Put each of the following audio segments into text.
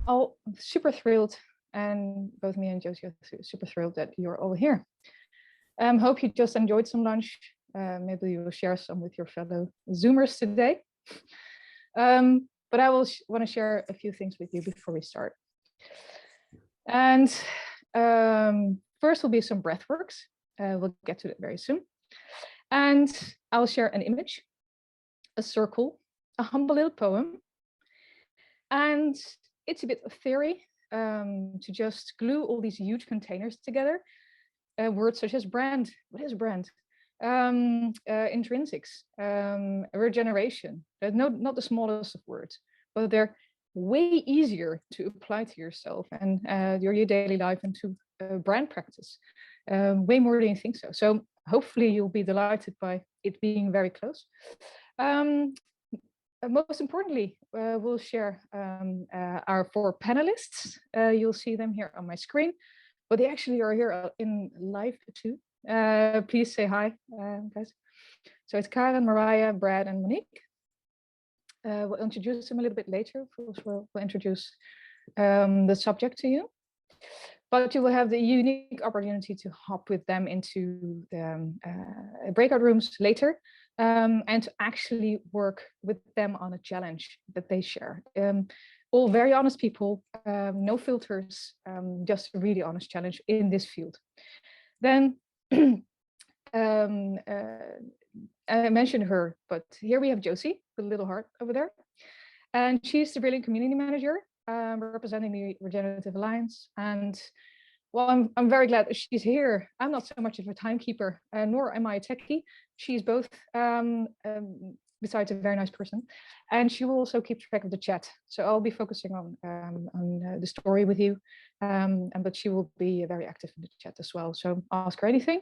Oh, super thrilled, and both me and Josie are super thrilled that you're all here. Hope you just enjoyed some lunch. Maybe you will share some with your fellow Zoomers today. But I will want to share a few things with you before we start. And first will be some breathworks. We'll get to that very soon. And I'll share an image, a circle, a humble little poem. And it's a bit of theory to just glue all these huge containers together. Words such as brand. What is brand? Intrinsics, regeneration. Not the smallest of words, but they're way easier to apply to yourself and your daily life and to brand practice. Way more than you think so. So hopefully you'll be delighted by it being very close. Most importantly, we'll share our 4 panelists. You'll see them here on my screen, but they actually are here in live too. Please say hi, guys. So it's Karen, Mariah, Brad, and Monique. We'll introduce them a little bit later. Of course, we'll introduce the subject to you. But you will have the unique opportunity to hop with them into the breakout rooms later and to actually work with them on a challenge that they share. All very honest people, no filters, just a really honest challenge in this field. Then I mentioned her, but here we have Josie with a little heart over there. And she's the brilliant community manager representing the Regenerative Alliance. And well, I'm very glad that she's here. I'm not so much of a timekeeper, nor am I a techie. She's both, besides a very nice person. And she will also keep track of the chat. So I'll be focusing on the story with you, but she will be very active in the chat as well. So ask her anything.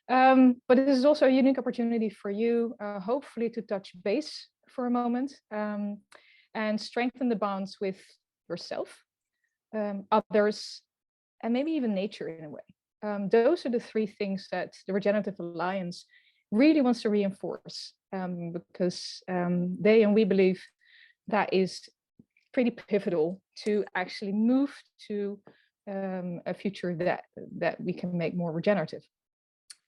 But this is also a unique opportunity for you, hopefully to touch base for a moment and strengthen the bonds with yourself, others, and maybe even nature in a way. Those are the 3 things that the Regenerative Alliance really wants to reinforce because they and we believe that is pretty pivotal to actually move to a future that we can make more regenerative.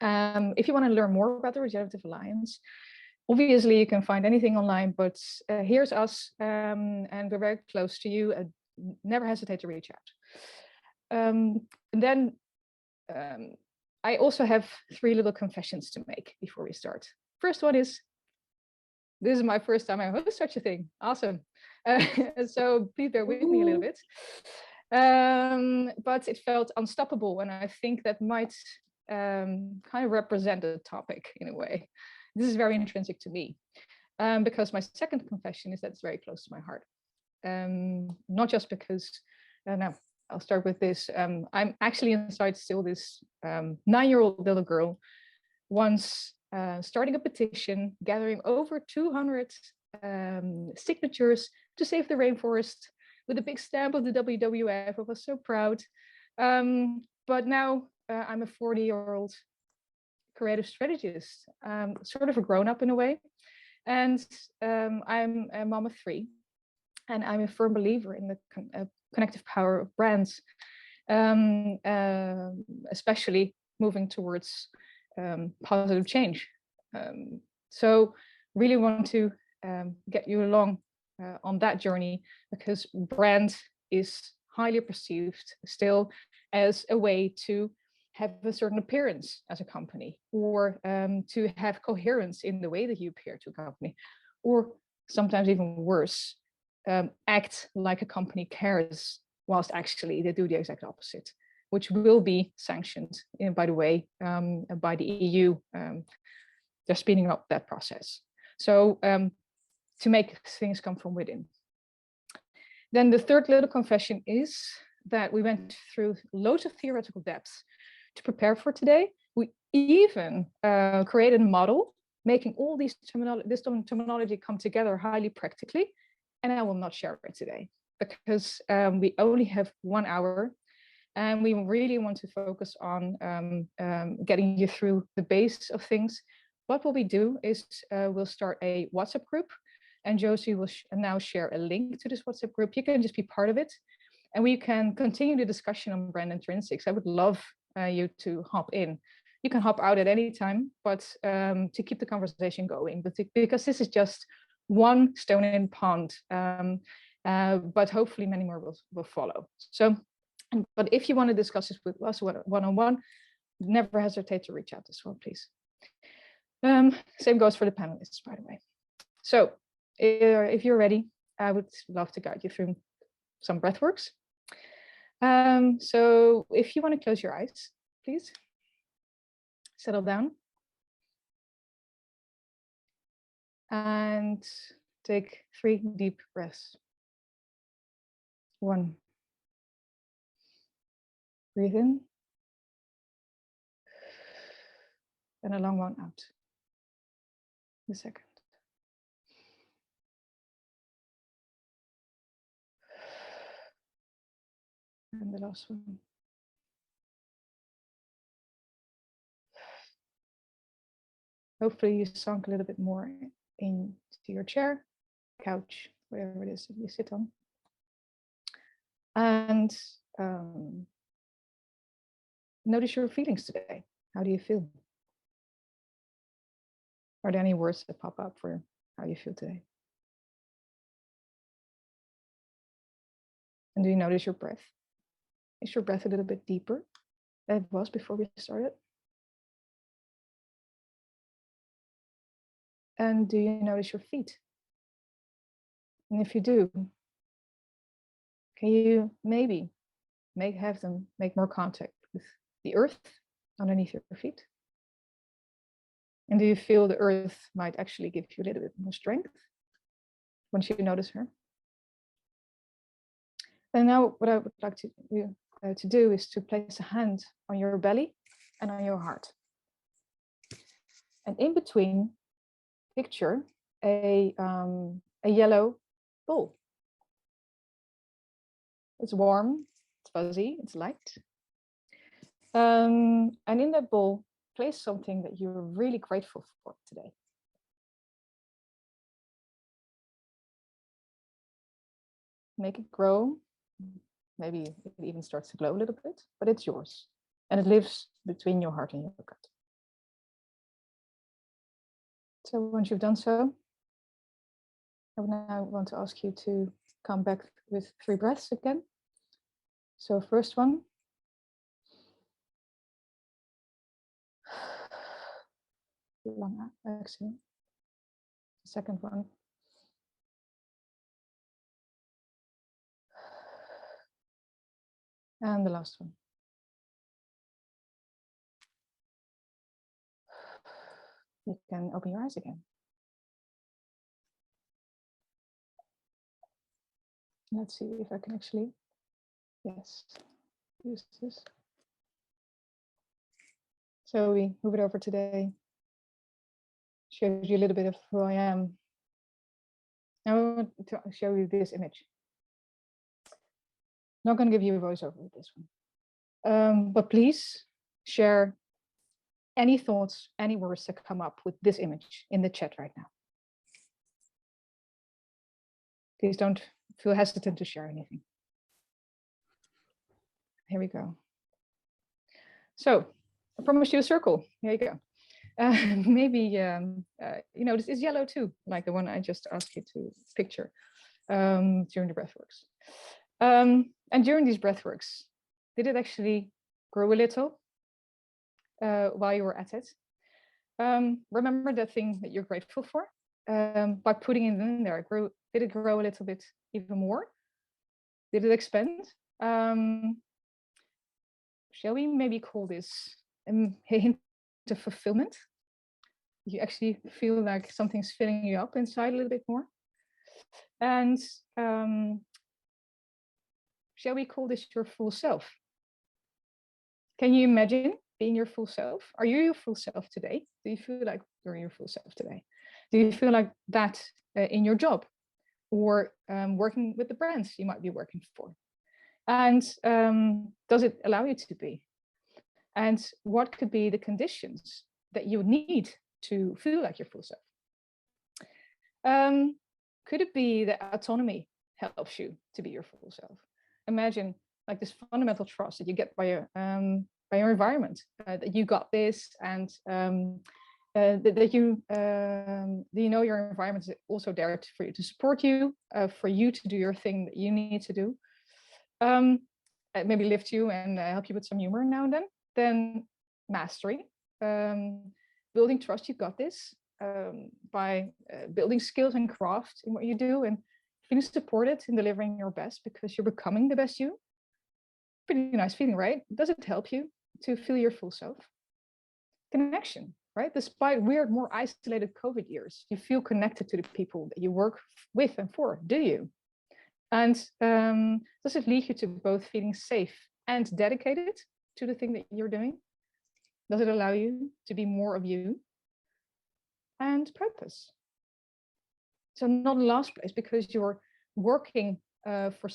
If you want to learn more about the Regenerative Alliance, obviously you can find anything online, but here's us and we're very close to you. Never hesitate to reach out. And then I also have 3 little confessions to make before we start. First one is, this is my first time I host such a thing. Awesome. So please bear with me a little bit. But it felt unstoppable, and I think that might kind of represent the topic in a way. This is very intrinsic to me because my second confession is that it's very close to my heart. Not just because, no, I'll start with this. I'm actually inside still this 9-year-old little girl, once starting a petition, gathering over 200 signatures to save the rainforest with a big stamp of the WWF. I was so proud. But now I'm a 40-year-old creative strategist, sort of a grown-up in a way. And I'm a mom of 3. And I'm a firm believer in the connective power of brands, especially moving towards positive change. So really want to get you along on that journey, because brand is highly perceived still as a way to have a certain appearance as a company, or to have coherence in the way that you appear to a company, or sometimes even worse, act like a company cares, whilst actually they do the exact opposite, which will be sanctioned, by the way, by the EU. They're speeding up that process. So to make things come from within. Then the third little confession is that we went through loads of theoretical depths to prepare for today. We even created a model, making all this terminology come together highly practically. And I will not share it today because we only have 1 hour, and we really want to focus on getting you through the base of things. But what we do is we'll start a WhatsApp group, and Josie will now share a link to this WhatsApp group. You can just be part of it. And we can continue the discussion on brand intrinsics. I would love you to hop in. You can hop out at any time, but to keep the conversation going, because this is just one stone in the pond, but hopefully many more will follow. So, but if you want to discuss this with us one-on-one, never hesitate to reach out as well, please. Same goes for the panelists, by the way. So if you're ready, I would love to guide you through some breathworks. So if you want to close your eyes, please settle down and take 3 deep breaths. 1. Breathe in. And a long one out. The second. And the last one. Hopefully you sunk a little bit more into your chair, couch, whatever it is that you sit on. And notice your feelings today. How do you feel? Are there any words that pop up for how you feel today? And do you notice your breath? Is your breath a little bit deeper than it was before we started? And do you notice your feet? And if you do, can you maybe have them make more contact with the earth underneath your feet? And do you feel the earth might actually give you a little bit more strength once you notice her? And now what I would like to do is to place a hand on your belly and on your heart. And in between, picture a yellow bowl. It's warm, it's fuzzy, it's light. And in that bowl, place something that you're really grateful for today. Make it grow. Maybe it even starts to glow a little bit, but it's yours. And it lives between your heart and your gut. So once you've done so, I would now want to ask you to come back with 3 breaths again. So first one. Long exhale. Second one. And the last one. You can open your eyes again. Let's see if I can actually, yes, use this. So we move it over today. Shows you a little bit of who I am. Now I want to show you this image. Not going to give you a voiceover with this one. But please share any thoughts, any words that come up with this image in the chat right now. Please don't feel hesitant to share anything. Here we go. So I promised you a circle. Here you go. Maybe, you know, this is yellow too, like the one I just asked you to picture during the breathworks. And during these breathworks, did it actually grow a little while you were at it? Remember the thing that you're grateful for? By putting it in there, did it grow a little bit even more? Did it expand? Shall we maybe call this a hint of fulfillment? You actually feel like something's filling you up inside a little bit more. And shall we call this your full self? Can you imagine being your full self? Are you your full self today? Do you feel like you're your full self today? Do you feel like that in your job or working with the brands you might be working for? And does it allow you to be? And what could be the conditions that you need to feel like your full self? Could it be that autonomy helps you to be your full self? imagine like this fundamental trust that you get by your environment, that you got this, and that you know your environment is also there for you to support you, for you to do your thing that you need to do, maybe lift you and help you with some humor now and then mastery, building trust, you got this, by building skills and craft in what you do and feeling supported in delivering your best because you're becoming the best you. Pretty nice feeling, right? Does it help you to feel your full self? Connection, right? Despite weird, more isolated COVID years, you feel connected to the people that you work with and for, do you? And does it lead you to both feeling safe and dedicated to the thing that you're doing? Does it allow you to be more of you? And purpose. So not in the last place, because you're working for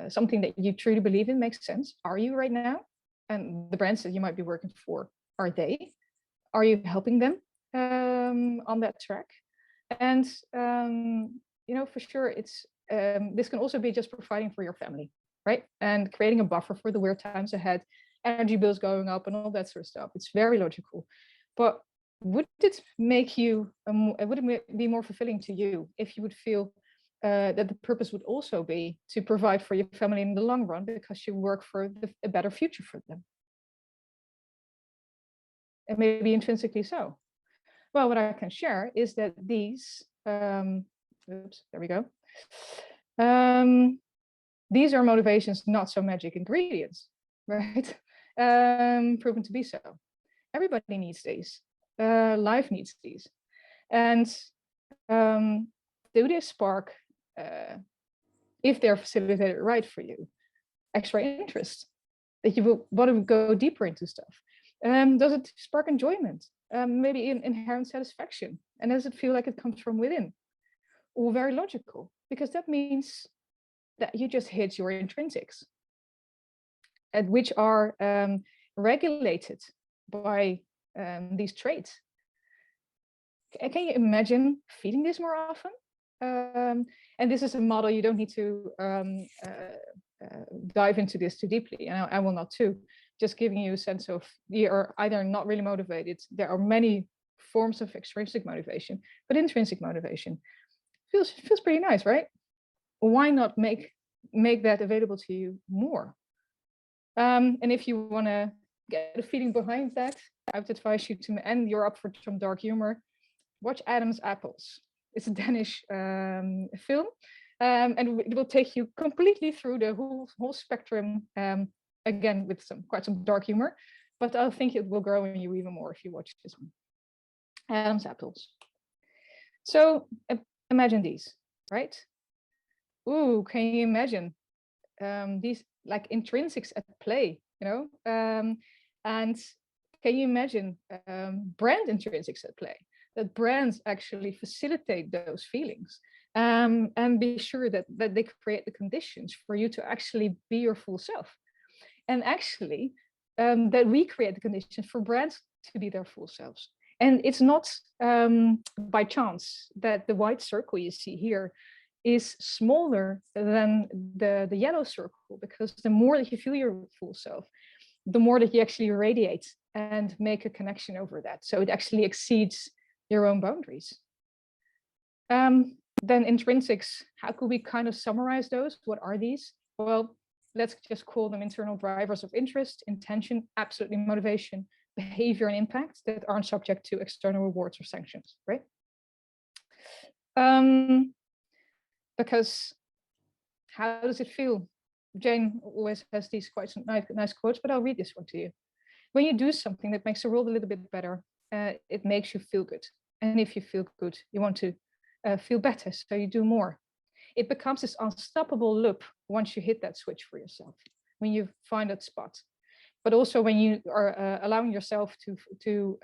something that you truly believe in makes sense. Are you right now? And the brands that you might be working for, are they? Are you helping them on that track? And you know, for sure, it's this can also be just providing for your family, right? And creating a buffer for the weird times ahead, energy bills going up, and all that sort of stuff. It's very logical, but would it make you? Would it be more fulfilling to you if you would feel that the purpose would also be to provide for your family in the long run because you work for a better future for them? And maybe intrinsically so. Well, what I can share is that these, oops, there we go. These are motivations, not so magic ingredients, right? Proven to be so. Everybody needs these. Life needs these. And do they spark, if they're facilitated right for you, extra interest, that you will want to go deeper into stuff? Does it spark enjoyment? Maybe inherent satisfaction? And does it feel like it comes from within? Or very logical? Because that means that you just hit your intrinsics, and which are regulated by these traits. Can you imagine feeling this more often? And this is a model, you don't need to dive into this too deeply, and I will not too. Just giving you a sense of you are either not really motivated. There are many forms of extrinsic motivation, but intrinsic motivation feels pretty nice, right? Why not make that available to you more? And if you want to get a feeling behind that, I would advise you to, and you're up for some dark humor, watch Adam's Apples. It's a Danish film, and it will take you completely through the whole spectrum. Again, with quite some dark humor, but I think it will grow in you even more if you watch this one. Adam's Apples. So imagine these, right? Ooh, can you imagine these like intrinsics at play, you know? And can you imagine brand intrinsics at play? That brands actually facilitate those feelings, and be sure that they create the conditions for you to actually be your full self. And actually, that we create the conditions for brands to be their full selves. And it's not by chance that the white circle you see here is smaller than the yellow circle, because the more that you feel your full self, the more that you actually radiate and make a connection over that. So it actually exceeds your own boundaries. Then intrinsics, how could we kind of summarize those? What are these? Well, let's just call them internal drivers of interest, intention, absolutely motivation, behavior, and impact that aren't subject to external rewards or sanctions, right? Because how does it feel? Jane always has these quite some nice quotes, but I'll read this one to you. When you do something that makes the world a little bit better, it makes you feel good. And if you feel good, you want to feel better, so you do more. It becomes this unstoppable loop once you hit that switch for yourself, when you find that spot. But also when you are allowing yourself to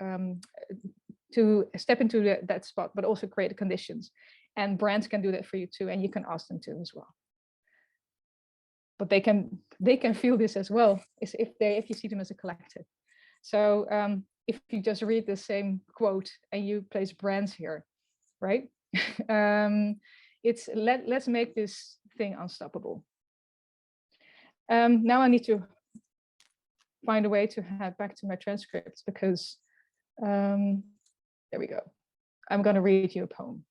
step into that spot, but also create the conditions. And brands can do that for you too, and you can ask them to as well. But they can feel this as well, if you see them as a collective. So if you just read the same quote and you place brands here, right? It's let's make this thing unstoppable. Now I need to find a way to head back to my transcripts because there we go. I'm going to read you a poem.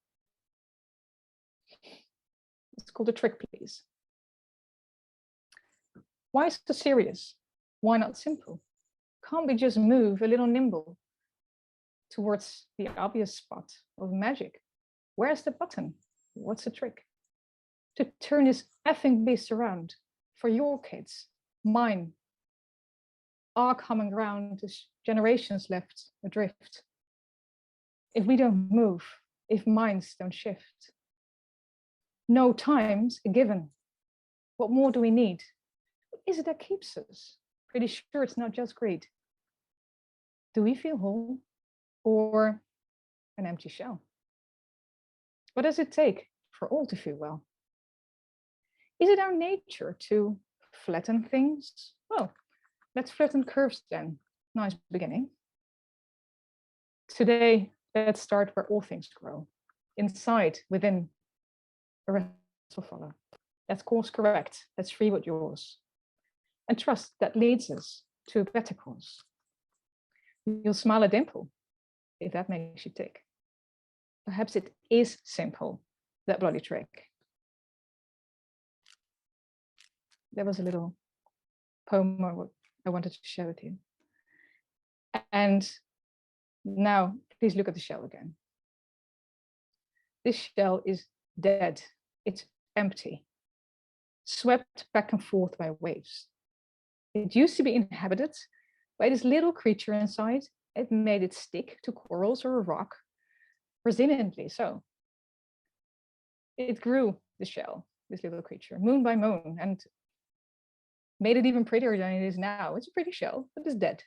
It's called A Trick, Please. Why so serious? Why not simple? Can't we just move a little nimble towards the obvious spot of magic? Where's the button? What's the trick? To turn this effing beast around for your kids, mine, our common ground is generations left adrift. If we don't move, if minds don't shift, no time's a given. What more do we need? What is it that keeps us? Pretty sure it's not just greed. Do we feel whole or an empty shell? What does it take for all to feel well? Is it our nature to flatten things? Well, let's flatten curves then. Nice beginning. Today, let's start where all things grow. Inside, within, the rest will follow. Let's course correct. Let's free what's yours. And trust that leads us to a better course. You'll smile a dimple if that makes you tick. Perhaps it is simple, that bloody trick. There was a little poem I wanted to share with you. And now, please look at the shell again. This shell is dead. It's empty, swept back and forth by waves. It used to be inhabited by this little creature inside. It made it stick to corals or a rock, resiliently so. It grew, the shell, this little creature, moon by moon, and made it even prettier than it is now. It's a pretty shell, but it's dead.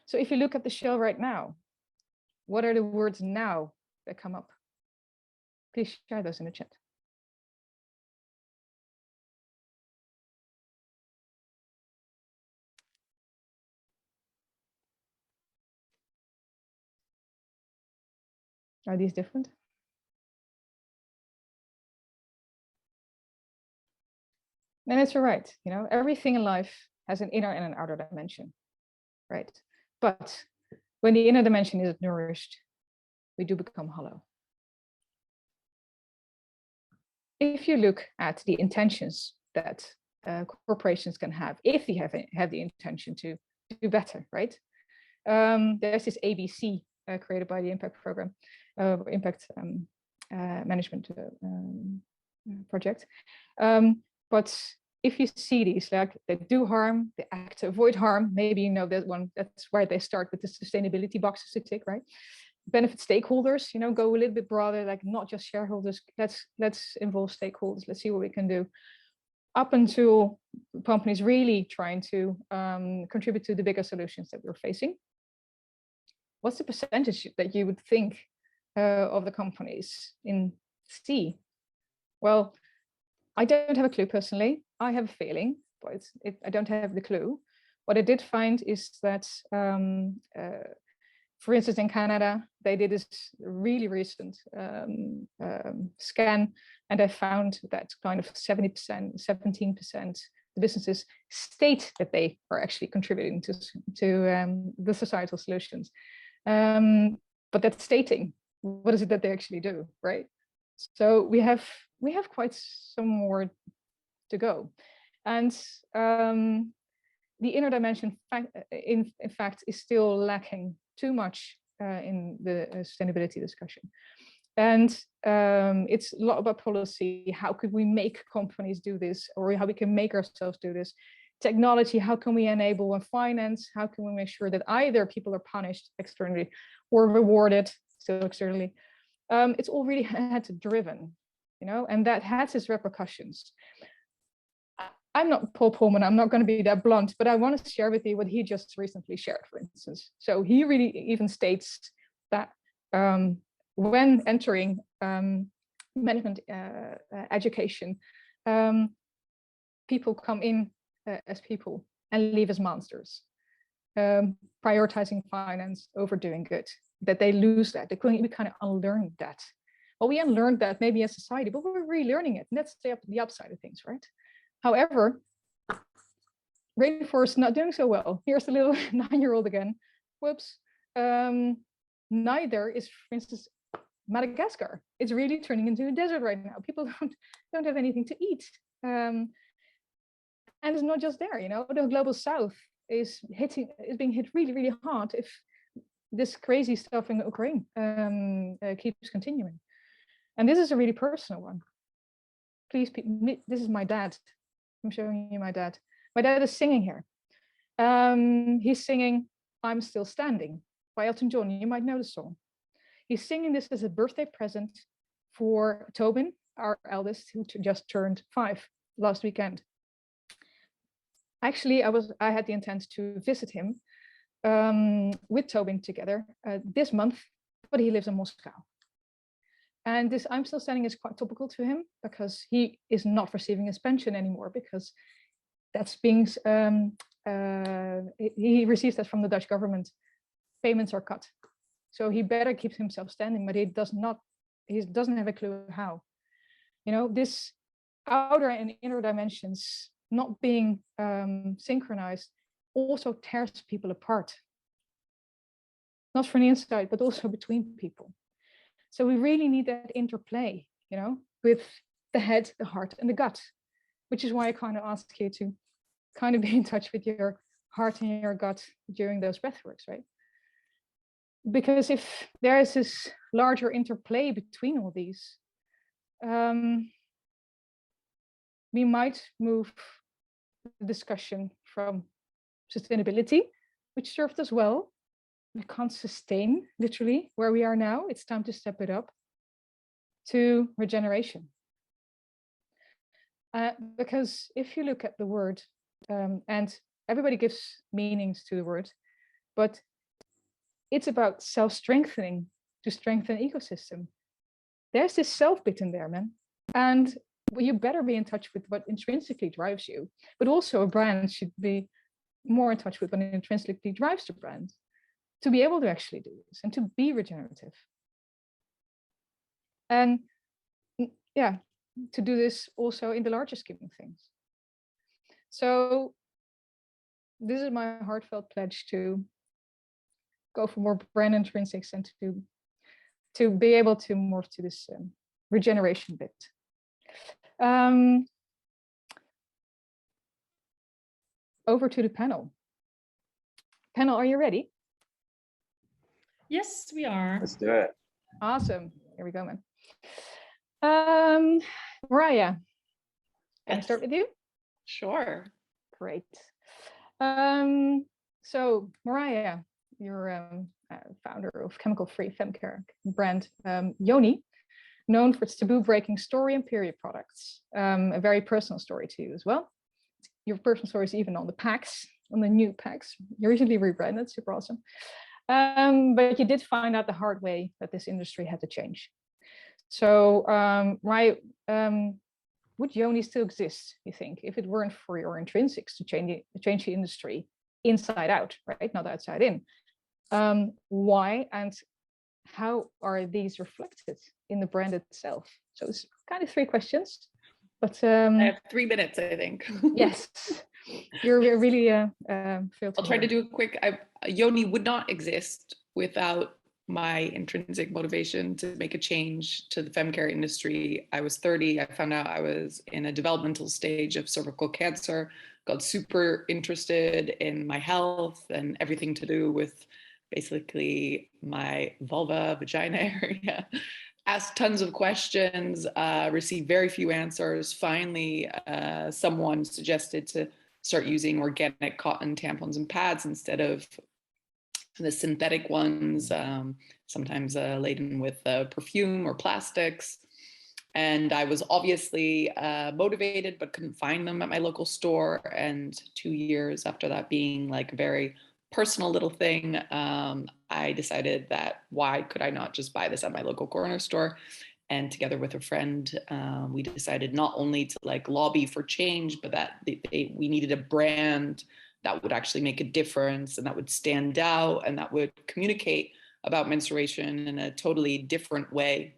So if you look at the shell right now, what are the words now that come up? Please share those in the chat. Are these different? And it's all right, you know, everything in life has an inner and an outer dimension, right? But when the inner dimension is nourished, we do become hollow. If you look at the intentions that corporations can have, if they have the intention to do better, right? There's this ABC created by the Impact Program, Impact Management Project. But if you see these, like they do harm, they act to avoid harm, maybe you know that one, that's why they start with the sustainability boxes to tick, right? Benefit stakeholders, you know, go a little bit broader, like not just shareholders, let's involve stakeholders, let's see what we can do. Up until companies really trying to contribute to the bigger solutions that we're facing. What's the percentage that you would think of the companies in C? Well, I don't have a clue personally. I have a feeling, but I don't have the clue. What I did find is that, for instance, in Canada, they did this really recent scan, and I found that kind of 70%, 17%, the businesses state that they are actually contributing to the societal solutions. But that's stating. What is it that they actually do, right? So we have quite some more to go, and the inner dimension, in fact, is still lacking too much in the sustainability discussion. And it's a lot about policy. How could we make companies do this, or how we can make ourselves do this? Technology, how can we enable and finance? How can we make sure that either people are punished externally or rewarded still externally? It's all really had driven, you know, and that has its repercussions. I'm not Paul Pullman, I'm not going to be that blunt, but I want to share with you what he just recently shared, for instance. So he really even states that when entering management education, people come in as people and leave as monsters, prioritizing finance over doing good, that they lose that. We kind of unlearn that. Well, we unlearned that maybe as society, but we're relearning it. And that's the upside of things, right? However, rainforest not doing so well. Here's the little 9-year-old again. Whoops. Neither is, for instance, Madagascar. It's really turning into a desert right now. People don't have anything to eat. And it's not just there, you know, the global south is being hit really, really hard if this crazy stuff in Ukraine keeps continuing. And this is a really personal one. Please, this is my dad. I'm showing you my dad. My dad is singing here. He's singing I'm Still Standing by Elton John. You might know the song. He's singing this as a birthday present for Tobin, our eldest, who just turned 5 last weekend. Actually, I had the intent to visit him with Tobin together this month, but he lives in Moscow. And this I'm Still Standing is quite topical to him because he is not receiving his pension anymore because that's being, he receives that from the Dutch government. Payments are cut. So he better keep himself standing, but he doesn't have a clue how. You know, this outer and inner dimensions not being synchronized also tears people apart. Not from the inside, but also between people. So we really need that interplay, you know, with the head, the heart, and the gut, which is why I kind of ask you to kind of be in touch with your heart and your gut during those breathworks, right? Because if there is this larger interplay between all these, we might move the discussion from sustainability, which served us well. We can't sustain literally where we are now. It's time to step it up to regeneration. Because if you look at the word, and everybody gives meanings to the word, but it's about self-strengthening to strengthen ecosystem. There's this self bit in there, man. And you better be in touch with what intrinsically drives you, but also a brand should be more in touch with what intrinsically drives the brand to be able to actually do this and to be regenerative. And yeah, to do this also in the larger scheme of things. So this is my heartfelt pledge to go for more brand intrinsics and to be able to morph to this regeneration bit. Over to the panel. Panel, are you ready? Yes, we are. Let's do it. Awesome. Here we go, man. Mariah, can I start with you? Sure. Great. So Mariah, you're founder of chemical-free femcare brand Yoni, known for its taboo-breaking story and period products. A very personal story to you as well. Your personal story is even on the packs, on the new packs. You recently rebranded, super awesome. But you did find out the hard way that this industry had to change. So, would Yoni still exist, you think, if it weren't for your intrinsics to change the industry inside out, right? Not outside in. Why and how are these reflected in the brand itself? So it's kind of 3 questions, but I have 3 minutes, I think. Yes, you're really I'll try to do a quick. Yoni would not exist without my intrinsic motivation to make a change to the femcare industry. I was 30. I found out I was in a developmental stage of cervical cancer, got super interested in my health and everything to do with basically my vulva, vagina area. Asked tons of questions, received very few answers. Finally, someone suggested to start using organic cotton tampons and pads instead of the synthetic ones, sometimes laden with perfume or plastics. And I was obviously motivated, but couldn't find them at my local store. And 2 years after that being like a very personal little thing, I decided that why could I not just buy this at my local corner store? And together with a friend, we decided not only to like lobby for change, but that we needed a brand that would actually make a difference and that would stand out and that would communicate about menstruation in a totally different way.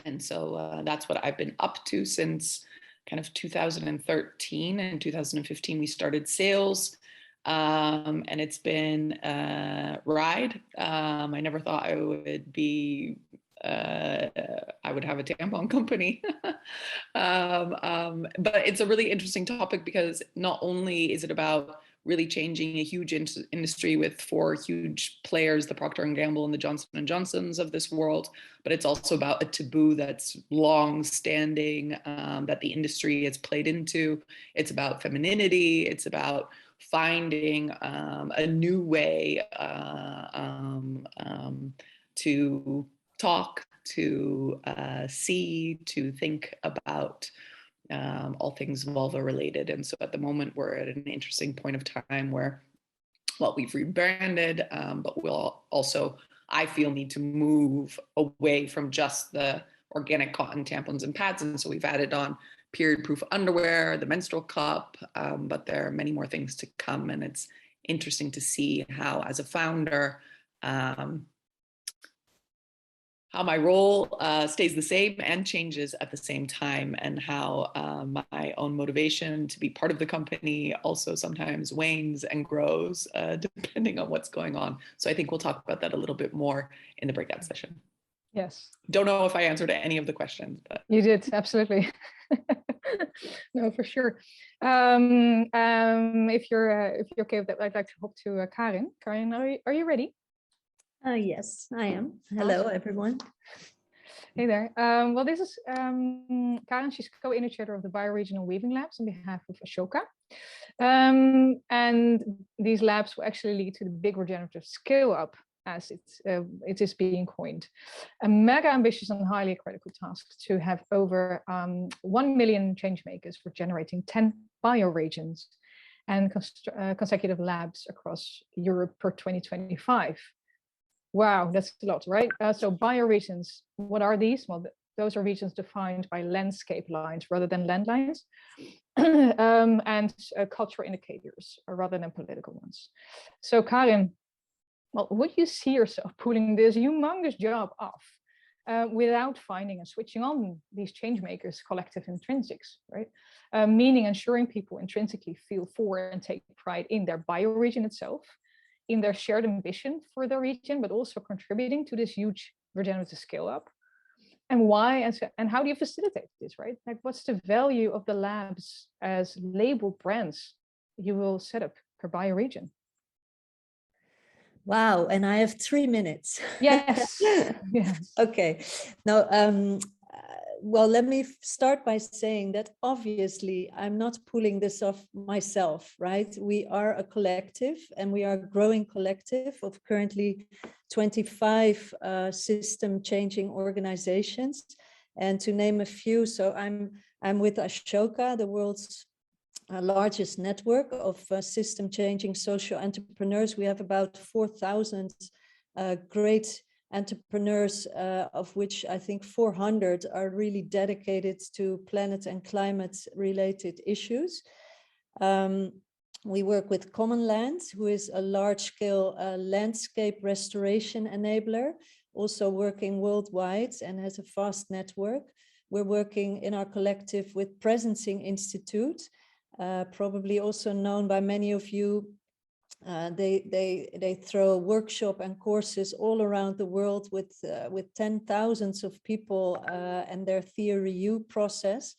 And so that's what I've been up to since kind of 2013. And 2015, we started sales. And it's been a ride. I never thought I would be, I would have a tampon company. But it's a really interesting topic because not only is it about really changing a huge industry with 4 huge players, the Procter & Gamble and the Johnson & Johnsons of this world, but it's also about a taboo that's long standing, that the industry has played into. It's about femininity. It's about finding a new way to talk, to see, to think about all things vulva related. And so at the moment, we're at an interesting point of time where, well, we've rebranded, but we'll also, I feel, need to move away from just the organic cotton tampons and pads. And so we've added on period-proof underwear, the menstrual cup, but there are many more things to come. And it's interesting to see how, as a founder, how my role stays the same and changes at the same time, and how my own motivation to be part of the company also sometimes wanes and grows depending on what's going on. So I think we'll talk about that a little bit more in the breakout session. Yes. Don't know if I answered any of the questions, but you did, absolutely. No, for sure. If you're okay with that, I'd like to hop to Karin. Karin, are you ready? Yes, I am. Hello, Awesome. everyone. Hey there. Well, this is Karin. She's co-initiator of the Bioregional Weaving Labs on behalf of Ashoka. And these labs will actually lead to the big regenerative scale up, as it is being coined. A mega ambitious and highly critical task to have over 1 million change makers for generating 10 bioregions and consecutive labs across Europe per 2025. Wow, that's a lot, right? So bioregions, what are these? Well, those are regions defined by landscape lines rather than landlines, and cultural indicators rather than political ones. So Karin, well, would you see yourself pulling this humongous job off without finding and switching on these change makers' collective intrinsics, right? Meaning ensuring people intrinsically feel for and take pride in their bioregion itself, in their shared ambition for their region, but also contributing to this huge regenerative scale up. And why and how do you facilitate this, right? Like, what's the value of the labs as labeled brands you will set up per bioregion? Wow, and I have 3 minutes. Yes. Yes. Okay. Now, well, let me start by saying that obviously I'm not pulling this off myself, right? We are a collective, and we are a growing collective of currently 25 system changing organizations. And to name a few, so I'm with Ashoka, the world's largest network of system changing social entrepreneurs. We have about 4,000 great entrepreneurs, of which I think 400 are really dedicated to planet and climate related issues. We work with Common Land, who is a large-scale landscape restoration enabler, also working worldwide and has a vast network. We're working in our collective with Presencing Institute, probably also known by many of you. They throw workshop and courses all around the world with 10,000s of people and their theory review process.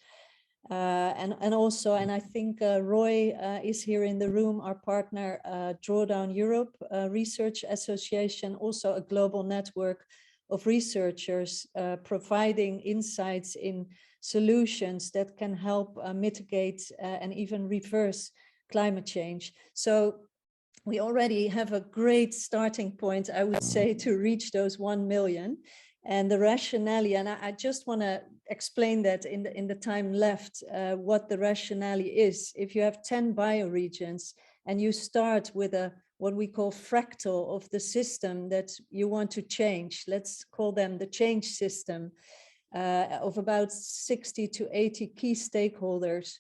And also, and I think Roy is here in the room, our partner, Drawdown Europe Research Association, also a global network of researchers providing insights in solutions that can help mitigate and even reverse climate change. So we already have a great starting point, I would say, to reach those 1 million. And the rationale, and I just want to explain that in the time left, what the rationale is. If you have 10 bioregions and you start with what we call fractal of the system that you want to change, let's call them the change system, of about 60 to 80 key stakeholders,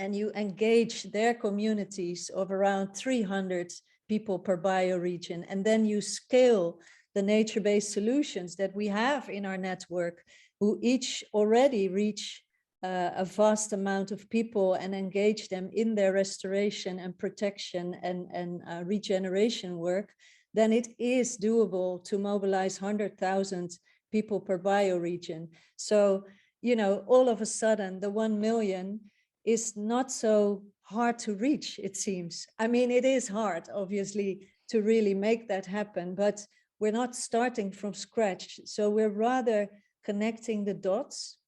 and you engage their communities of around 300 people per bioregion, and then you scale the nature-based solutions that we have in our network, who each already reach a vast amount of people and engage them in their restoration and protection and regeneration work, then it is doable to mobilize 100,000 people per bioregion. So, you know, all of a sudden, the 1 million is not so hard to reach, it seems. I mean, it is hard, obviously, to really make that happen, but we're not starting from scratch. So we're rather connecting the dots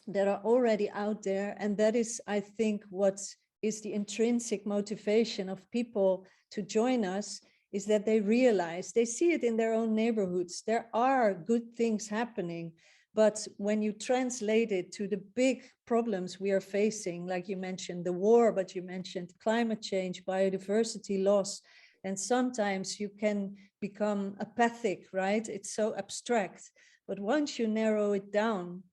that are already out there. And that is, I think, what is the intrinsic motivation of people to join us, is that they realize, they see it in their own neighborhoods. There are good things happening, but when you translate it to the big problems we are facing, like you mentioned the war, but you mentioned climate change, biodiversity loss, and sometimes you can become apathic, right? It's so abstract. But once you narrow it down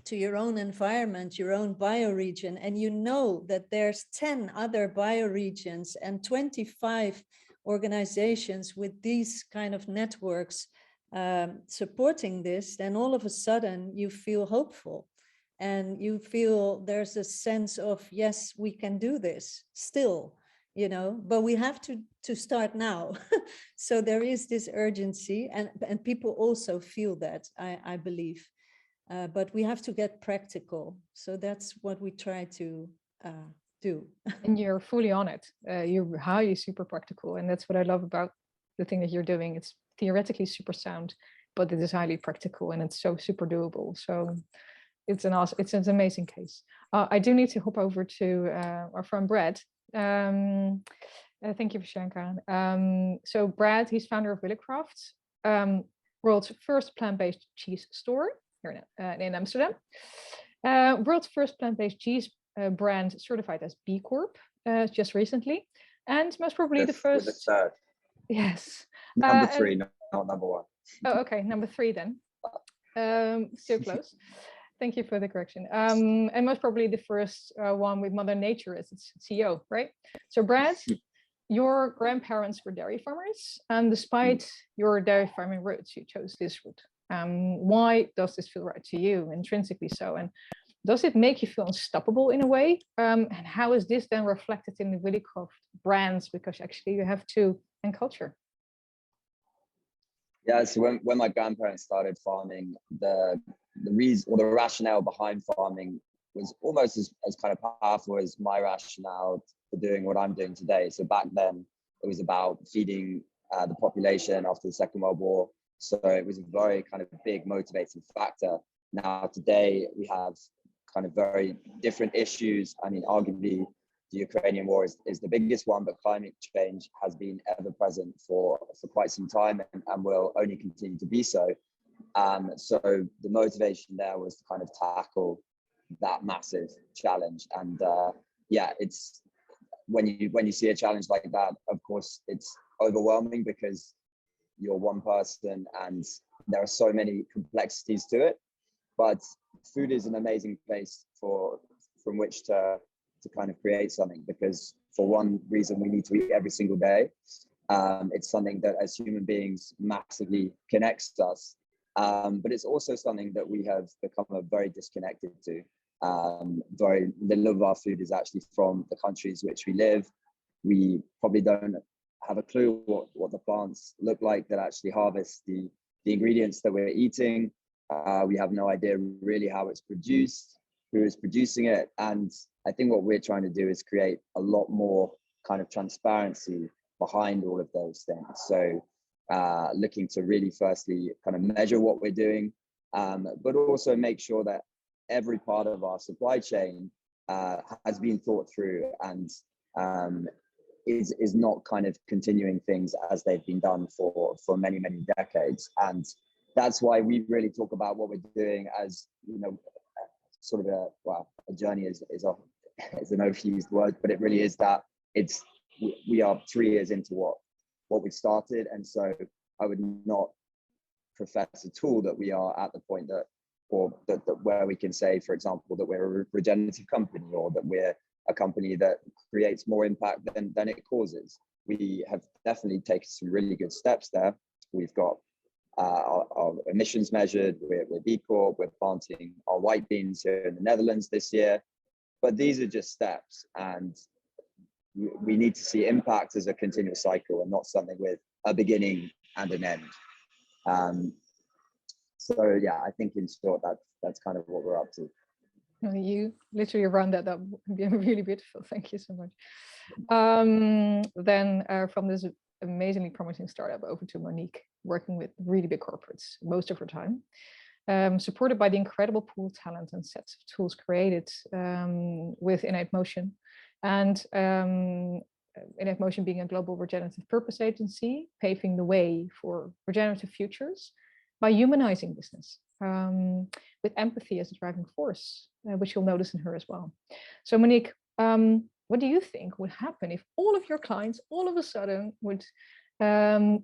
to your own environment, your own bioregion, and you know that there's 10 other bioregions and 25 organizations with these kind of networks supporting this, then all of a sudden you feel hopeful and you feel there's a sense of, yes, we can do this still, you know, but we have to start now. So there is this urgency, and people also feel that, I believe. But we have to get practical. So that's what we try to do. And you're fully on it. You're highly super practical. And that's what I love about the thing that you're doing. It's theoretically super sound, but it is highly practical and it's so super doable. So it's an awesome, it's an amazing case. I do need to hop over to our friend Brad. Thank you for sharing, Karen. So Brad, he's founder of Willicraft, world's first plant-based cheese store here in Amsterdam. World's first plant-based cheese brand certified as B Corp just recently, and most probably the first. With the third. Yes. Number three, not number one. Oh, okay, number 3 then. So close. Thank you for the correction. And most probably the first one with Mother Nature as its CEO, right? So Brad, your grandparents were dairy farmers, and despite your dairy farming roots, you chose this route. Why does this feel right to you, intrinsically so? And does it make you feel unstoppable in a way? And how is this then reflected in the Willicraft brands? Because actually you have 2 in culture. Yeah, so when my grandparents started farming, the reason or the rationale behind farming was almost as kind of powerful as my rationale for doing what I'm doing today. So back then it was about feeding the population after the Second World War. So it was a very kind of big motivating factor. Now today we have kind of very different issues. I mean, arguably the Ukrainian war is the biggest one, but climate change has been ever present for quite some time and will only continue to be so. So the motivation there was to kind of tackle that massive challenge. And yeah, it's when you see a challenge like that, of course, it's overwhelming because you're one person and there are so many complexities to it. But food is an amazing place from which to kind of create something, because for one reason we need to eat every single day. It's something that as human beings massively connects us, but it's also something that we have become very disconnected to. Very little of our food is actually from the countries which we live. We probably don't have a clue what the plants look like that actually harvest the ingredients that we're eating. We have no idea really how it's produced, who is producing it. And I think what we're trying to do is create a lot more kind of transparency behind all of those things. So looking to really firstly kind of measure what we're doing, but also make sure that every part of our supply chain has been thought through and is not kind of continuing things as they've been done for many, many decades. And that's why we really talk about what we're doing as, you know, sort of a journey is an overused word, but it really is that we are 3 years into what we started. And so I would not profess at all that we are at the point that where we can say, for example, that we're a regenerative company or that we're a company that creates more impact than it causes. We have definitely taken some really good steps there. We've got our emissions measured. We're B Corp. We're planting our white beans here in the Netherlands this year. But these are just steps, and we need to see impact as a continuous cycle and not something with a beginning and an end. So yeah, I think in short, that's kind of what we're up to. You literally round that up. Really beautiful. Thank you so much. Then from this amazingly promising startup over to Monique, working with really big corporates most of her time, supported by the incredible pool of talent and sets of tools created with Innate Motion. And Innate Motion being a global regenerative purpose agency, paving the way for regenerative futures by humanizing business with empathy as a driving force, which you'll notice in her as well. So Monique, what do you think would happen if all of your clients all of a sudden would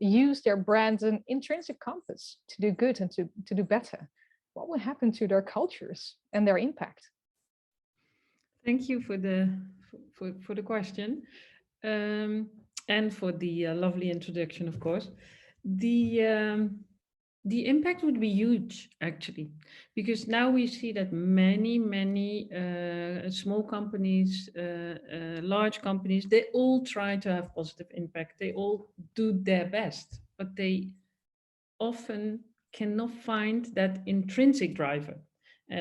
use their brand and intrinsic compass to do good and to do better? What would happen to their cultures and their impact? Thank you for the question, and for the lovely introduction, of course. The impact would be huge, actually, because now we see that many small companies, large companies, they all try to have positive impact. They all do their best, but they often cannot find that intrinsic driver,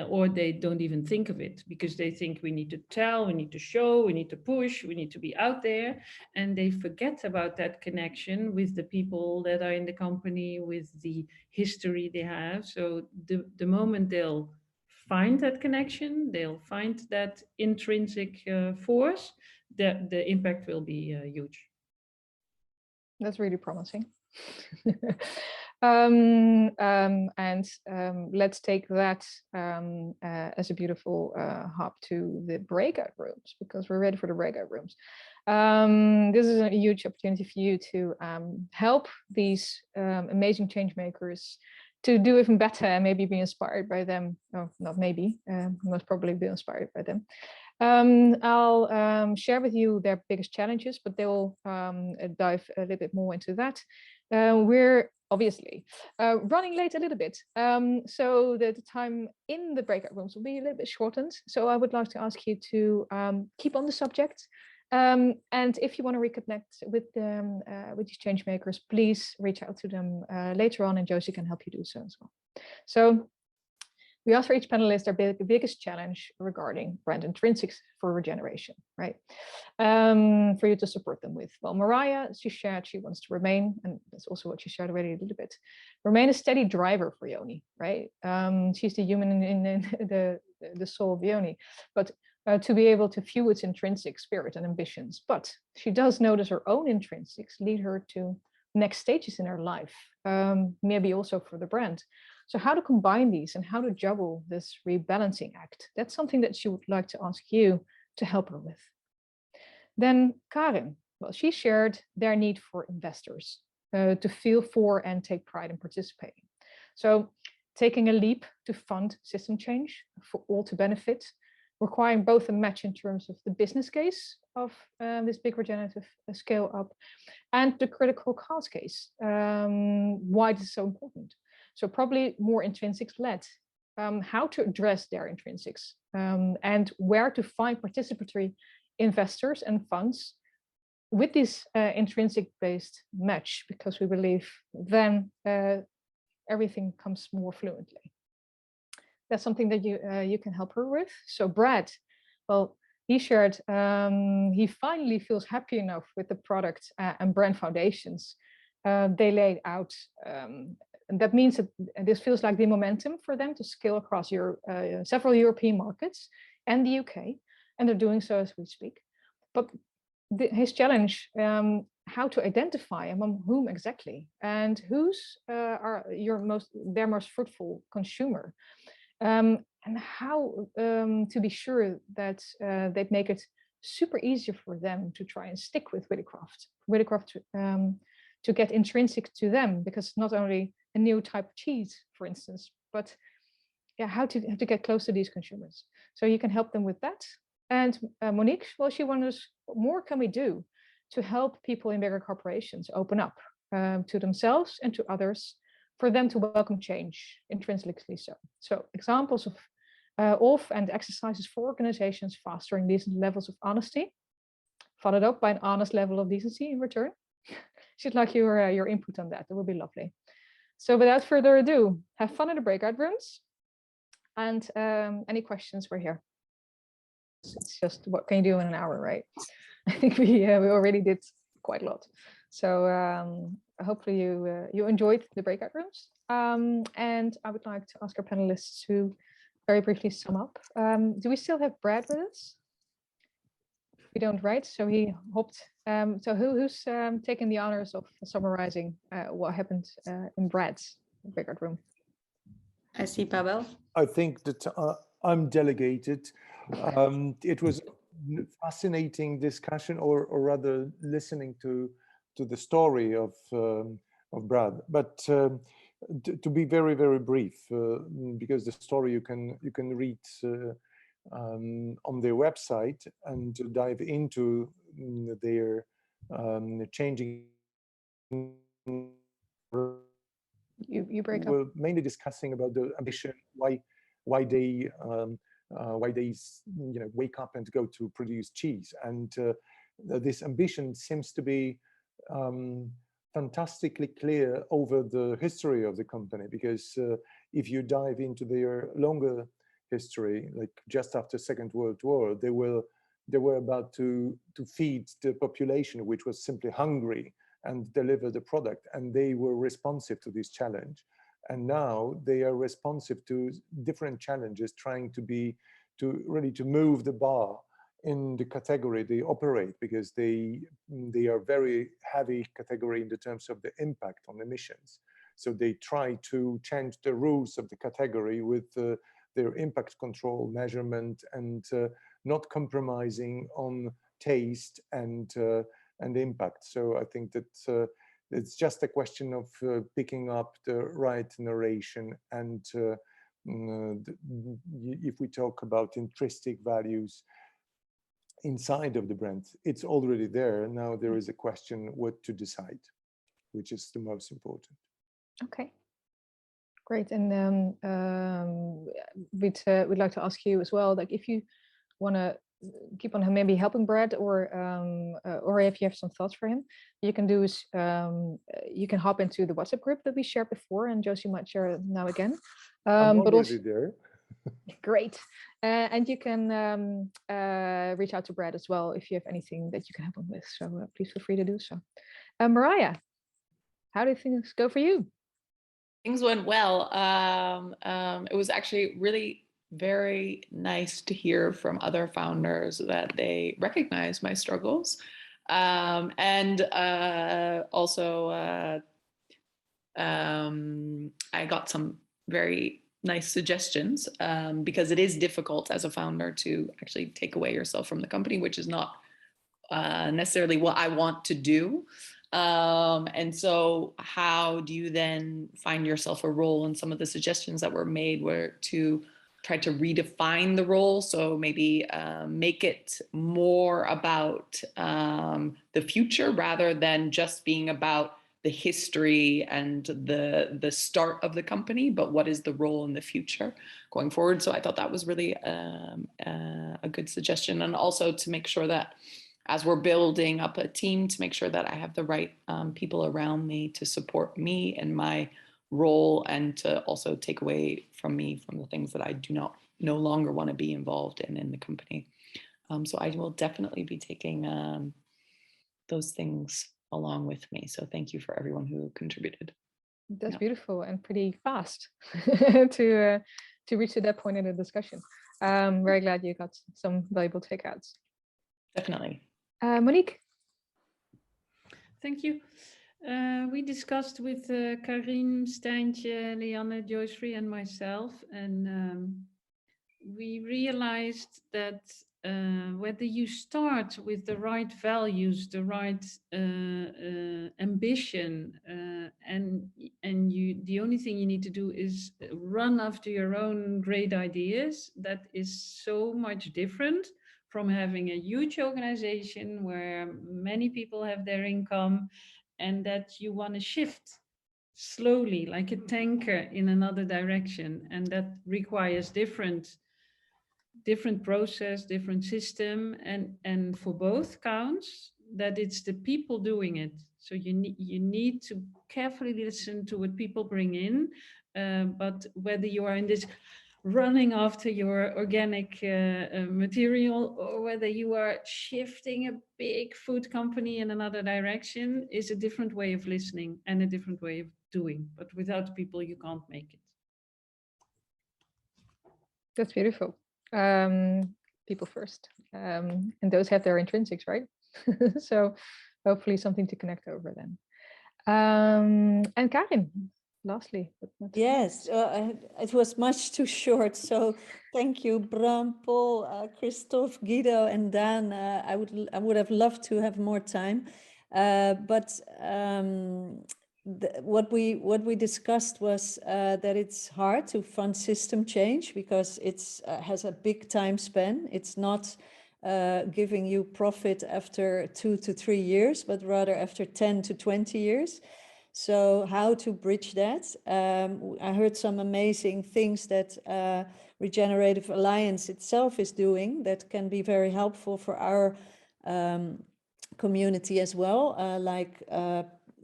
or they don't even think of it, because they think we need to tell, we need to show, we need to push, we need to be out there, and they forget about that connection with the people that are in the company, with the history they have. So the moment they'll find that connection, they'll find that intrinsic force, the impact will be huge. That's really promising. Let's take that as a beautiful hop to the breakout rooms, because we're ready for the breakout rooms. This is a huge opportunity for you to help these amazing change makers to do even better and maybe be inspired by them. Oh, not maybe, most probably be inspired by them. I'll share with you their biggest challenges, but they will dive a little bit more into that. We're obviously running late a little bit, so the time in the breakout rooms will be a little bit shortened. So I would like to ask you to keep on the subject. And if you want to reconnect with these change makers, please reach out to them later on, and Josie can help you do so as well. So we asked for each panelist their biggest challenge regarding brand intrinsics for regeneration, right? For you to support them with. Well, Mariah, she shared she wants to remain, and that's also what she shared already a little bit, remain a steady driver for Yoni, right? She's the human in the soul of Yoni, but to be able to fuel its intrinsic spirit and ambitions. But she does notice her own intrinsics lead her to next stages in her life, maybe also for the brand. So how to combine these and how to juggle this rebalancing act? That's something that she would like to ask you to help her with. Then Karin, well, she shared their need for investors to feel for and take pride in participating. So taking a leap to fund system change for all to benefit, requiring both a match in terms of the business case of this big regenerative scale up and the critical cost case, why this is so important. So probably more intrinsics led, how to address their intrinsics, and where to find participatory investors and funds with this intrinsic based match, because we believe then everything comes more fluently. That's something that you can help her with. So Brad, well, he shared he finally feels happy enough with the product and brand foundations they laid out. And that means that this feels like the momentum for them to scale across several European markets and the UK, and they're doing so as we speak. But his challenge, how to identify among whom exactly, and who's their most fruitful consumer, and how to be sure that they make it super easy for them to try and stick with Whittycroft to get intrinsic to them, because not only a new type of cheese, for instance, but yeah, how to get close to these consumers. So you can help them with that. And Monique, well, she wonders, what more can we do to help people in bigger corporations open up to themselves and to others for them to welcome change, intrinsically so. So examples of and exercises for organizations fostering decent levels of honesty, followed up by an honest level of decency in return. She'd like your input on that. That would be lovely. So without further ado, have fun in the breakout rooms. And any questions, we're here. It's just, what can you do in an hour, right? I think we already did quite a lot. So hopefully you enjoyed the breakout rooms. And I would like to ask our panelists to very briefly sum up. Do we still have Brad with us? We don't, right? So he hopped. So who's taking the honors of summarizing what happened in Brad's breakout room? I see Pavel. I think that I'm delegated. It was a fascinating discussion, or rather listening to the story of Brad. But to be very, very brief, because the story you can read on their website and dive into their changing. You break up. We're mainly discussing about the ambition, why they wake up and go to produce cheese, and this ambition seems to be fantastically clear over the history of the company, because if you dive into their longer history, like just after Second World War, they were about to feed the population, which was simply hungry, and deliver the product, and they were responsive to this challenge. And now they are responsive to different challenges, trying to really move the bar in the category they operate, because they are very heavy category in the terms of the impact on emissions. So they try to change the rules of the category with their impact control measurement, and not compromising on taste and impact. So I think that it's just a question of picking up the right narration, and if we talk about intrinsic values inside of the brand, it's already there. Now there is a question what to decide, which is the most important. Okay, great. And we'd like to ask you as well, like if you want to keep on maybe helping Brad, or if you have some thoughts for him, you can do is you can hop into the WhatsApp group that we shared before, and Josie might share it now again. I'm but already also there. great, and you can reach out to Brad as well if you have anything that you can help him with. So please feel free to do so. Mariah, how do things go for you? Things went well. It was actually really very nice to hear from other founders that they recognize my struggles. And also I got some very nice suggestions, because it is difficult as a founder to actually take away yourself from the company, which is not necessarily what I want to do. And so how do you then find yourself a role? And some of the suggestions that were made were to try to redefine the role. So maybe make it more about the future, rather than just being about the history and the start of the company, but what is the role in the future going forward. So I thought that was really a good suggestion. And also to make sure that as we're building up a team, to make sure that I have the right people around me to support me in my role, and to also take away from me from the things that I do no longer want to be involved in the company. So I will definitely be taking those things along with me. So thank you for everyone who contributed. That's beautiful and pretty fast to reach to that point in the discussion. Very glad you got some valuable takeouts. Definitely. Monique. Thank you. We discussed with Karin, Stijntje, Lianne, Joyce, and myself, and we realized that whether you start with the right values, the right ambition, and the only thing you need to do is run after your own great ideas, that is so much different from having a huge organization where many people have their income, and that you want to shift slowly, like a tanker in another direction, and that requires different process, different system, and for both counts that it's the people doing it. So you need to carefully listen to what people bring in, but whether you are in this running after your organic material, or whether you are shifting a big food company in another direction, is a different way of listening and a different way of doing. But without people, you can't make it. That's beautiful. People first. And those have their intrinsics, right? So hopefully something to connect over then. And Karin, lastly. But not Yes, it was much too short. So thank you, Bram, Paul, Christophe, Guido, and Dan. I would have loved to have more time, but what we discussed was that it's hard to fund system change because it's has a big time span. It's not giving you profit after 2 to 3 years, but rather after 10 to 20 years. So how to bridge that? I heard some amazing things that Regenerative Alliance itself is doing that can be very helpful for our community as well, like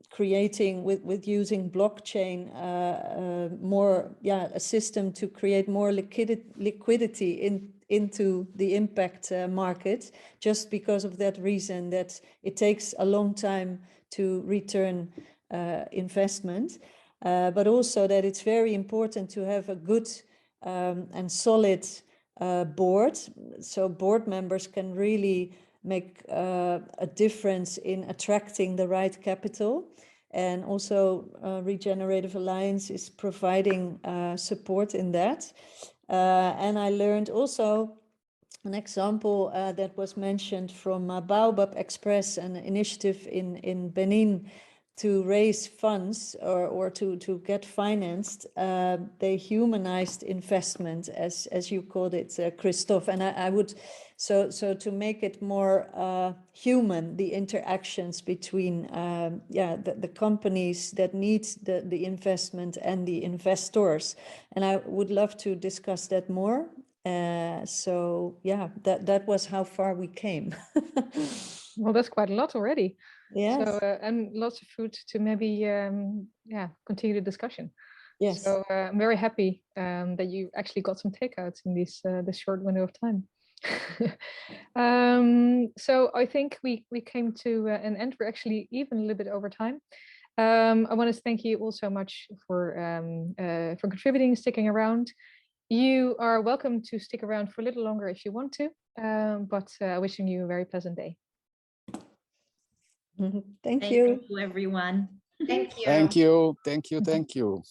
creating with using blockchain a system to create more liquidity into the impact market, just because of that reason that it takes a long time to return investment, but also that it's very important to have a good and solid board, so board members can really make a difference in attracting the right capital. And also Regenerative Alliance is providing support in that. And I learned also an example that was mentioned from Baobab Express, an initiative in Benin to raise funds or to get financed. They humanized investment, as you called it, Christophe. And I would, so to make it more human, the interactions between the companies that need the investment and the investors. And I would love to discuss that more. So yeah, that was how far we came. well, that's quite a lot already. Yes. So and lots of food to maybe continue the discussion. Yes. So I'm very happy that you actually got some takeouts in this short window of time. So I think we came to an end. We're actually even a little bit over time. I want to thank you all so much for contributing, sticking around. You are welcome to stick around for a little longer if you want to, but wishing you a very pleasant day. Thank you. Thank you, everyone. Thank you. Thank you. Thank you. Thank you.